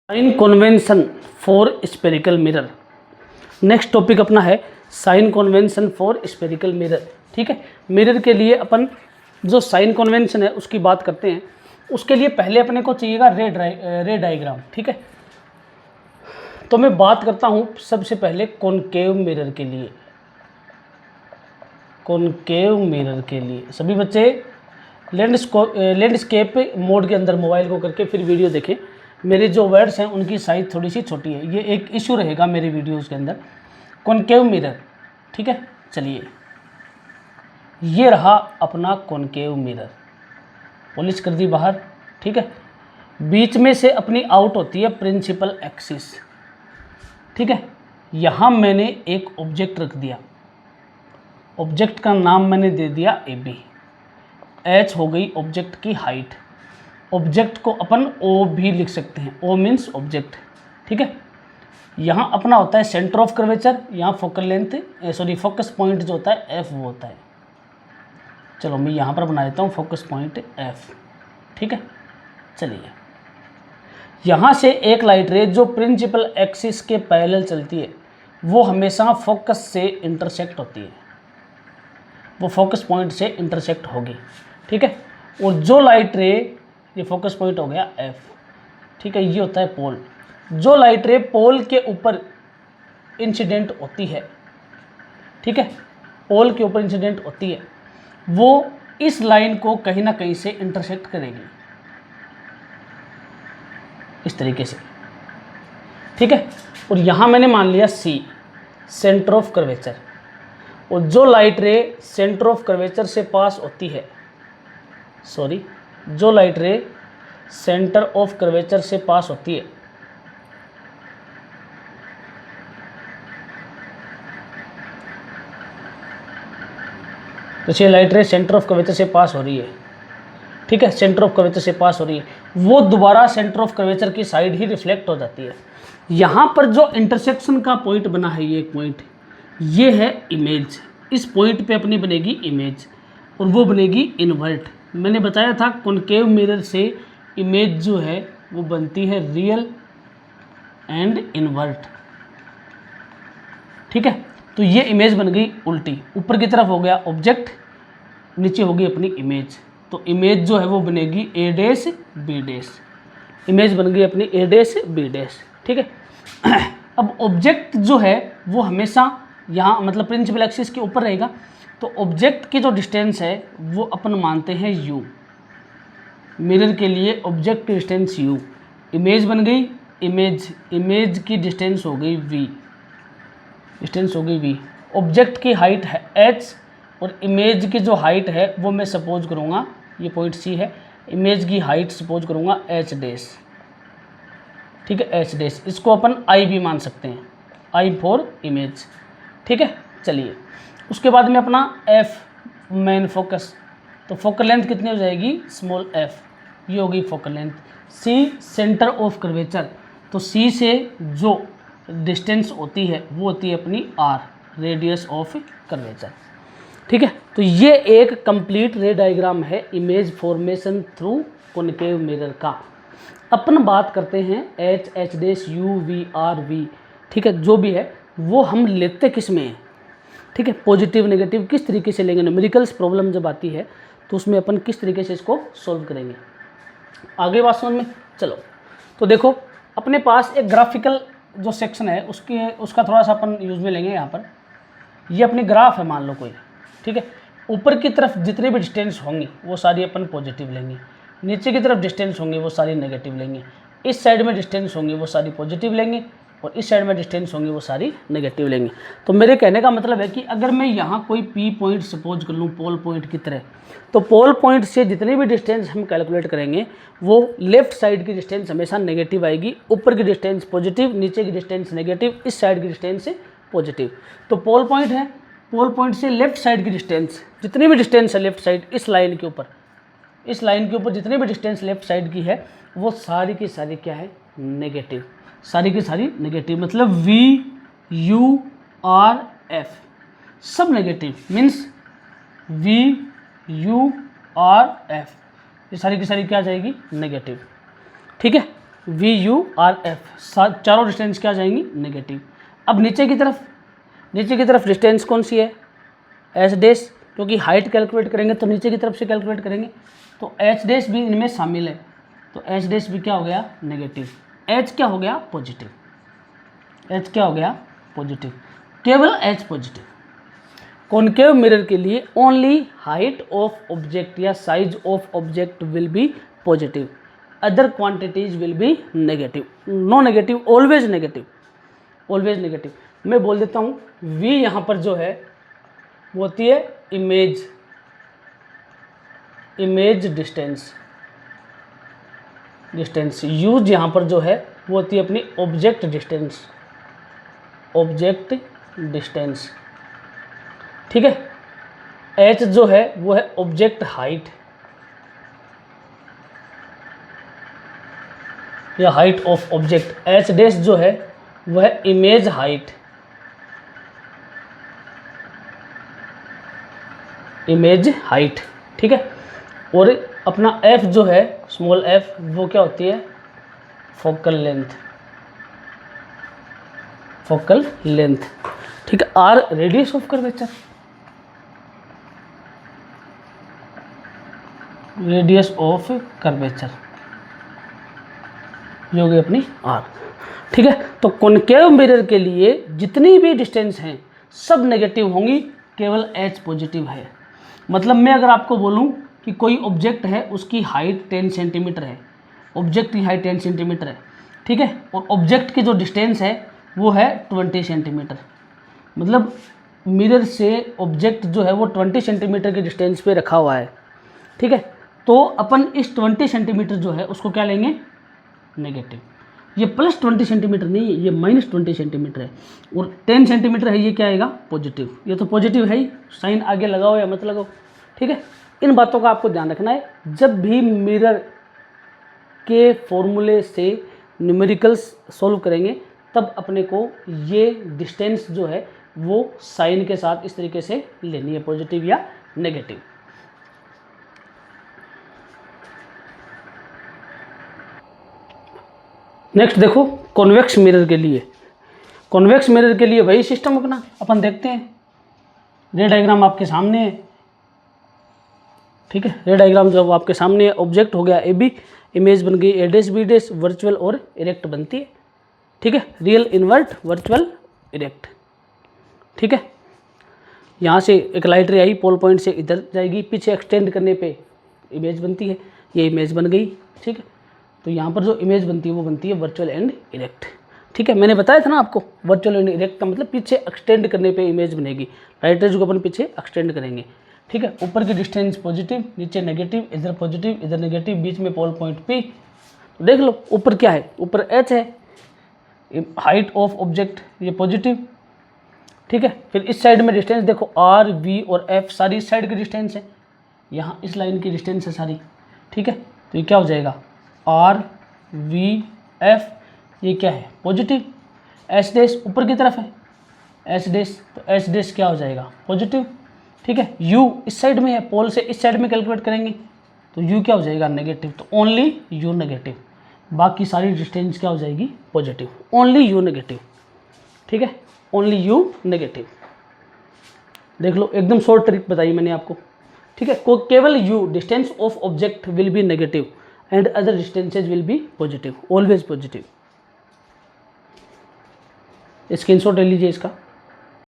Sign convention for spherical mirror. Next topic अपना है sign convention for spherical mirror. ठीक है, मिरर के लिए अपन जो साइन कन्वेंशन है उसकी बात करते हैं। उसके लिए पहले अपने को चाहिएगा रे डायग्राम। ठीक है, तो मैं बात करता हूँ सबसे पहले कॉनकेव मिरर के लिए। कॉनकेव मिरर के लिए सभी बच्चे लैंडस्केप मोड के अंदर मोबाइल को करके फिर वीडियो देखें। मेरे जो वर्ड्स हैं उनकी साइज थोड़ी सी छोटी है, ये एक इशू रहेगा मेरी वीडियोस के अंदर। कॉनकेव मिरर, ठीक है, चलिए ये रहा अपना कॉनकेव मिरर, पॉलिश कर दी बाहर। ठीक है, बीच में से अपनी आउट होती है प्रिंसिपल एक्सिस। ठीक है, यहाँ मैंने एक ऑब्जेक्ट रख दिया, ऑब्जेक्ट का नाम मैंने दे दिया ए बी। एच हो गई ऑब्जेक्ट की हाइट। ऑब्जेक्ट को अपन ओ भी लिख सकते हैं, ओ मीन्स ऑब्जेक्ट। ठीक है, यहाँ अपना होता है सेंटर ऑफ कर्वेचर, यहाँ फोकल लेंथ फोकस पॉइंट जो होता है एफ वो होता है। चलो मैं यहाँ पर बना देता हूँ फोकस पॉइंट एफ। ठीक है, चलिए यहाँ से एक लाइट रे जो प्रिंसिपल एक्सिस के पैरेलल चलती है वो हमेशा फोकस से इंटरसेक्ट होती है, वो फोकस पॉइंट से इंटरसेक्ट होगी। ठीक है, और जो लाइट रे, ये फोकस पॉइंट हो गया एफ। ठीक है, ये होता है पोल। जो लाइट रे पोल के ऊपर इंसिडेंट होती है, ठीक है, पोल के ऊपर इंसिडेंट होती है, वो इस लाइन को कहीं ना कहीं से इंटरसेक्ट करेगी इस तरीके से। ठीक है, और यहाँ मैंने मान लिया सी, सेंटर ऑफ कर्वेचर। और जो लाइट रे सेंटर ऑफ कर्वेचर से पास होती है, जो लाइट रे सेंटर ऑफ कर्वेचर से पास होती है, जैसे लाइट रे सेंटर ऑफ कर्वेचर से पास हो रही है, ठीक है, सेंटर ऑफ कर्वेचर से पास हो रही है, वो दोबारा सेंटर ऑफ कर्वेचर की साइड ही रिफ्लेक्ट हो जाती है। यहाँ पर जो इंटरसेक्शन का पॉइंट बना है, ये पॉइंट, ये है इमेज। इस पॉइंट पे अपनी बनेगी इमेज और वो बनेगी इन्वर्ट। मैंने बताया था कॉनकेव मिरर से इमेज जो है वो बनती है रियल एंड इन्वर्ट। ठीक है, तो ये इमेज बन गई उल्टी, ऊपर की तरफ हो गया ऑब्जेक्ट, नीचे होगी अपनी इमेज। तो इमेज जो है वो बनेगी ए डैश बी डैश, इमेज बन गई अपनी ए डैश बी डैश। ठीक है, अब ऑब्जेक्ट जो है वो हमेशा यहाँ मतलब प्रिंसिपल एक्सिस के ऊपर रहेगा, तो ऑब्जेक्ट की जो डिस्टेंस है वो अपन मानते हैं u। मिरर के लिए ऑब्जेक्ट की डिस्टेंस u, इमेज बन गई इमेज की डिस्टेंस हो गई v, डिस्टेंस हो गई v। ऑब्जेक्ट की हाइट है h और इमेज की जो हाइट है वो मैं सपोज करूँगा, ये पॉइंट c है, इमेज की हाइट सपोज करूँगा h डैश। ठीक है, h डैश, इसको अपन i भी मान सकते हैं, i फॉर इमेज। ठीक है, चलिए उसके बाद में अपना f मेन फोकस, तो फोकल लेंथ कितनी हो जाएगी, स्मॉल f, ये होगी focal length. c centre of curvature, तो c से जो डिस्टेंस होती है वो होती है अपनी r, रेडियस ऑफ कर्वेचर। ठीक है, तो ये एक कंप्लीट रे डायग्राम है image formation through concave mirror का। अपन बात करते हैं h dash u v r v। ठीक है, जो भी है वो हम लेते किस में है, ठीक है, पॉजिटिव नेगेटिव किस तरीके से लेंगे, न्यूमेरिकल्स प्रॉब्लम जब आती है तो उसमें अपन किस तरीके से इसको सॉल्व करेंगे, आगे बात समझ में। चलो तो देखो अपने पास एक ग्राफिकल जो सेक्शन है उसका थोड़ा सा अपन यूज में लेंगे। यहाँ पर ये अपनी ग्राफ है मान लो कोई, ठीक है, ऊपर की तरफ जितनी भी डिस्टेंस होंगी वो सारी अपन पॉजिटिव लेंगे, नीचे की तरफ डिस्टेंस होंगी वो सारी नेगेटिव लेंगे, इस साइड में डिस्टेंस होंगी वो सारी पॉजिटिव लेंगे और इस साइड में डिस्टेंस होंगी वो सारी नेगेटिव लेंगे। तो मेरे कहने का मतलब है कि अगर मैं यहाँ कोई पी पॉइंट सपोज कर लूँ पोल पॉइंट की तरह, तो पोल पॉइंट से जितनी भी डिस्टेंस हम कैलकुलेट करेंगे वो लेफ्ट साइड की डिस्टेंस हमेशा नेगेटिव आएगी, ऊपर की डिस्टेंस पॉजिटिव, नीचे की डिस्टेंस नेगेटिव, इस साइड की डिस्टेंस पॉजिटिव। तो पोल पॉइंट है, पोल पॉइंट से लेफ्ट साइड की डिस्टेंस, जितनी भी डिस्टेंस है लेफ्ट साइड इस लाइन के ऊपर, इस लाइन के ऊपर जितनी भी डिस्टेंस लेफ्ट साइड की है वो सारी की सारी क्या है, नेगेटिव, सारी की सारी नेगेटिव, मतलब v u r f सब negative, means v u r f ये सारी की सारी क्या आ जाएगी, नेगेटिव। ठीक है, वी यू आर एफ, चारों डिस्टेंस क्या जाएंगी नेगेटिव। अब नीचे की तरफ डिस्टेंस कौन सी है, एच डैश, क्योंकि हाइट कैलकुलेट करेंगे तो नीचे की तरफ से कैलकुलेट करेंगे, तो एच डैश भी इनमें शामिल है, तो एच डैश भी क्या हो गया नेगेटिव, एच क्या हो गया पॉजिटिव, एच क्या हो गया पॉजिटिव, केवल एच पॉजिटिव। कॉनकेव मिरर के लिए ओनली हाइट ऑफ ऑब्जेक्ट या size of object will be positive, other quantities will be negative, no negative, always negative, always negative. मैं बोल देता हूँ v यहाँ पर जो है वो होती है इमेज डिस्टेंस, यूज यहाँ पर जो है वो होती है अपनी ऑब्जेक्ट डिस्टेंस, ठीक है। h जो है वो है ऑब्जेक्ट हाइट या height of object, h dash जो है वो है इमेज हाइट, ठीक है। और अपना f जो है स्मॉल f वो क्या होती है फोकल लेंथ, ठीक है। r रेडियस ऑफ कर्वेचर, ये हो गई अपनी r, ठीक है। तो कॉनकेव मिरर के लिए जितनी भी डिस्टेंस हैं सब नेगेटिव होंगी, केवल h पॉजिटिव है। मतलब मैं अगर आपको बोलूं कि कोई ऑब्जेक्ट है उसकी हाइट 10 सेंटीमीटर है, ऑब्जेक्ट की हाइट 10 सेंटीमीटर है, ठीक है, और ऑब्जेक्ट की जो डिस्टेंस है वो है 20 सेंटीमीटर, मतलब मिरर से ऑब्जेक्ट जो है वो 20 सेंटीमीटर के डिस्टेंस पे रखा हुआ है, ठीक है। तो अपन इस 20 सेंटीमीटर जो है उसको क्या लेंगे नेगेटिव, ये प्लस 20 सेंटीमीटर नहीं है, ये माइनस 20 सेंटीमीटर है, और 10 सेंटीमीटर है, ये क्या आएगा पॉजिटिव, ये तो पॉजिटिव है ही, साइन आगे लगाओ या मत लगाओ, ठीक है। इन बातों का आपको ध्यान रखना है, जब भी मिरर के फॉर्मूले से न्यूमेरिकल्स सॉल्व करेंगे तब अपने को ये डिस्टेंस जो है वो साइन के साथ इस तरीके से लेनी है, पॉजिटिव या नेगेटिव। नेक्स्ट देखो कॉन्वेक्स मिरर के लिए वही सिस्टम अपना अपन देखते हैं। रे डायग्राम आपके सामने है, ठीक है। रे डायग्राम जब आपके सामने है, ऑब्जेक्ट हो गया ए बी, इमेज बन गई ए डैश बी डैश, वर्चुअल और इरेक्ट बनती है, ठीक है। रियल इन्वर्ट वर्चुअल इरेक्ट, ठीक है। यहाँ से एक लाइट रे आई पोल पॉइंट से इधर जाएगी, पीछे एक्सटेंड करने पे इमेज बनती है, ये इमेज बन गई, ठीक है। तो यहाँ पर जो इमेज बनती है वो बनती है वर्चुअल एंड इरेक्ट, ठीक है। मैंने बताया था ना आपको, वर्चुअल एंड इरेक्ट का मतलब पीछे एक्सटेंड करने पे इमेज बनेगी, राइट रेज को अपन पीछे एक्सटेंड करेंगे, ठीक है। ऊपर की डिस्टेंस पॉजिटिव, नीचे नेगेटिव, इधर पॉजिटिव इधर नेगेटिव, बीच में पोल पॉइंट पी। तो देख लो ऊपर क्या है, ऊपर एच है, हाइट ऑफ ऑब्जेक्ट ये पॉजिटिव, ठीक है। फिर इस साइड में डिस्टेंस देखो आर वी और एफ, सारी इस साइड की डिस्टेंस है, यहाँ इस लाइन की डिस्टेंस है सारी, ठीक है। तो ये क्या हो जाएगा आर वी एफ, ये क्या है पॉजिटिव, एच डैश ऊपर की तरफ है एच डैश, तो एच डैश क्या हो जाएगा पॉजिटिव, ठीक है। यू इस साइड में है, पोल से इस साइड में कैलकुलेट करेंगे तो यू क्या हो जाएगा नेगेटिव, तो ओनली यू नेगेटिव, बाकी सारी डिस्टेंस क्या हो जाएगी पॉजिटिव, ओनली यू नेगेटिव, ठीक है, ओनली यू नेगेटिव। देख लो एकदम शॉर्ट ट्रिक बताई मैंने आपको, ठीक है। केवल you distance of object will be negative and other distances will be positive, always positive. Screenshot ले लीजिए इसका।